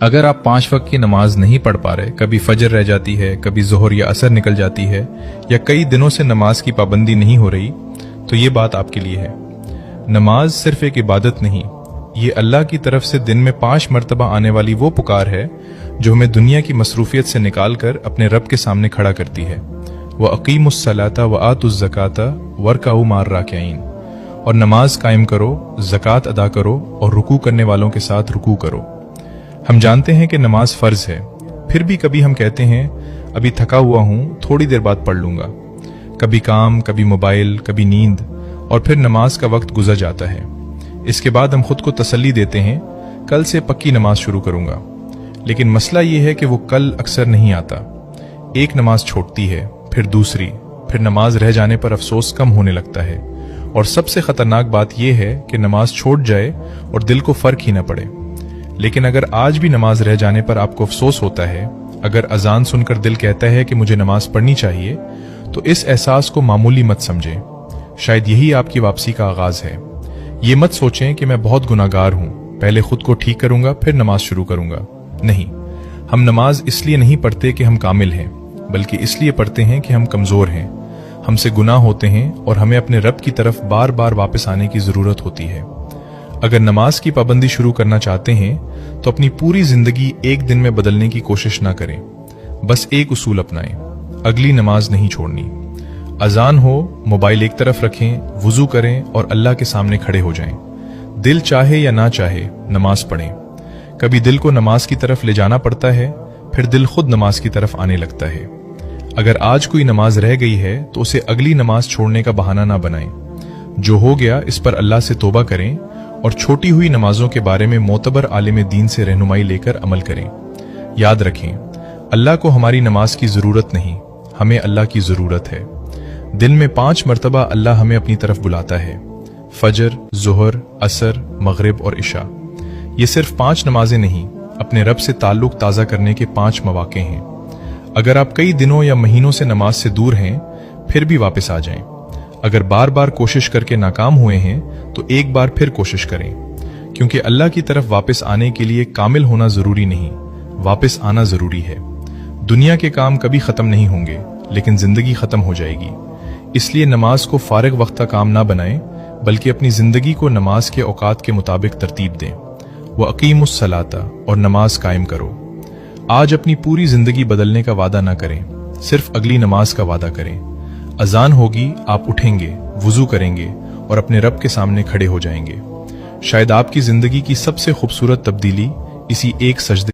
अगर आप 5 वक्त की नमाज नहीं पढ़ पा रहे, कभी फजर रह जाती है, कभी जोहर या असर निकल जाती है, या कई दिनों से नमाज की पाबंदी नहीं हो रही, तो ये बात आपके लिए है। नमाज सिर्फ एक इबादत नहीं, ये अल्लाह की तरफ से दिन में 5 मरतबा आने वाली वो पुकार है जो हमें दुनिया की मसरूफियत से निकाल कर अपने रब के सामने खड़ा करती है। व अकीमुस्सलाता व आतुज़्ज़काता वरकाऊ मार राकिईन, और नमाज कायम करो, ज़कात अदा करो और रुकू करने वालों के साथ रुकू करो। हम जानते हैं कि नमाज फ़र्ज है, फिर भी कभी हम कहते हैं अभी थका हुआ हूं, थोड़ी देर बाद पढ़ लूंगा। कभी काम, कभी मोबाइल, कभी नींद, और फिर नमाज का वक्त गुजर जाता है। इसके बाद हम खुद को तसल्ली देते हैं कल से पक्की नमाज शुरू करूंगा। लेकिन मसला ये है कि वो कल अक्सर नहीं आता। एक नमाज छूटती है, फिर दूसरी, फिर नमाज रह जाने पर अफसोस कम होने लगता है। और सबसे खतरनाक बात यह है कि नमाज छूट जाए और दिल को फर्क ही न पड़े। लेकिन अगर आज भी नमाज रह जाने पर आपको अफसोस होता है, अगर अजान सुनकर दिल कहता है कि मुझे नमाज पढ़नी चाहिए, तो इस एहसास को मामूली मत समझें। शायद यही आपकी वापसी का आगाज है। ये मत सोचें कि मैं बहुत गुनाहगार हूं, पहले खुद को ठीक करूंगा फिर नमाज शुरू करूंगा। नहीं, हम नमाज इसलिए नहीं पढ़ते कि हम कामिल हैं, बल्कि इसलिए पढ़ते हैं कि हम कमजोर हैं, हमसे गुनाह होते हैं और हमें अपने रब की तरफ बार बार वापस आने की जरूरत होती है। अगर नमाज की पाबंदी शुरू करना चाहते हैं तो अपनी पूरी जिंदगी एक दिन में बदलने की कोशिश ना करें। बस एक उसूल अपनाएं, अगली नमाज नहीं छोड़नी। अजान हो, मोबाइल एक तरफ रखें, वुजू करें और अल्लाह के सामने खड़े हो जाएं। दिल चाहे या ना चाहे नमाज पढ़ें। कभी दिल को नमाज की तरफ ले जाना पड़ता है, फिर दिल खुद नमाज की तरफ आने लगता है। अगर आज कोई नमाज रह गई है तो उसे अगली नमाज छोड़ने का बहाना ना बनाएं। जो हो गया इस पर अल्लाह से तौबा करें और छोटी हुई नमाजों के बारे में मोतबर आलिम दीन से रहनुमाई लेकर अमल करें। याद रखें, अल्लाह को हमारी नमाज की जरूरत नहीं, हमें अल्लाह की जरूरत है। दिन में 5 मरतबा अल्लाह हमें अपनी तरफ बुलाता है, फजर, जोहर, असर, मगरिब और इशा। ये सिर्फ 5 नमाजें नहीं, अपने रब से ताल्लुक ताज़ा करने के 5 मौके हैं। अगर आप कई दिनों या महीनों से नमाज से दूर हैं, फिर भी वापस आ जाएं। अगर बार बार कोशिश करके नाकाम हुए हैं तो एक बार फिर कोशिश करें, क्योंकि अल्लाह की तरफ वापस आने के लिए कामिल होना जरूरी नहीं, वापस आना जरूरी है। दुनिया के काम कभी खत्म नहीं होंगे, लेकिन जिंदगी खत्म हो जाएगी। इसलिए नमाज को फारिग वक्त का काम ना बनाएं, बल्कि अपनी जिंदगी को नमाज के औकात के मुताबिक तरतीब दें। व अकीमुस्सलाता, और नमाज कायम करो। आज अपनी पूरी जिंदगी बदलने का वादा ना करें, सिर्फ अगली नमाज का वादा करें। अजान होगी, आप उठेंगे, वुजू करेंगे और अपने रब के सामने खड़े हो जाएंगे। शायद आपकी जिंदगी की सबसे खूबसूरत तब्दीली इसी एक सजदे